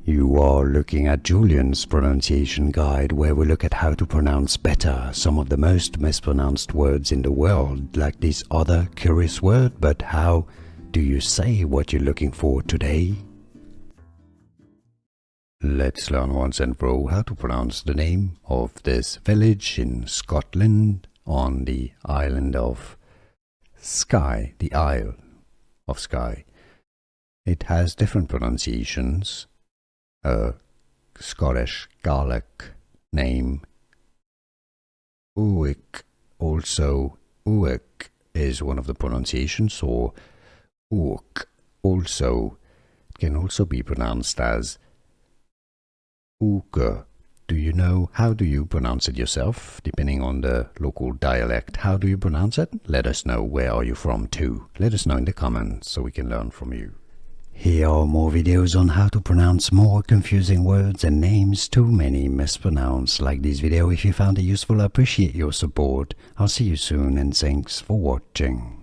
You are looking at Julian's pronunciation guide, where we look at how to pronounce better some of the most mispronounced words in the world, like this other curious word. But how do you say what you're looking for today? Let's learn once and for all how to pronounce the name of this village in Scotland on the island of Skye, the Isle of Skye. It has different pronunciations. A Scottish Gaelic name, Uig, also Uig is one of the pronunciations, or Uig also can also be pronounced as Uge. Do you know how do you pronounce it yourself, depending on the local dialect? How do you pronounce it? Let us know. Where are you from too? Let us know in the comments so we can learn from you. Here are more videos on how to pronounce more confusing words and names too many mispronounced. Like this video if you found it useful. I appreciate your support. I'll see you soon and thanks for watching.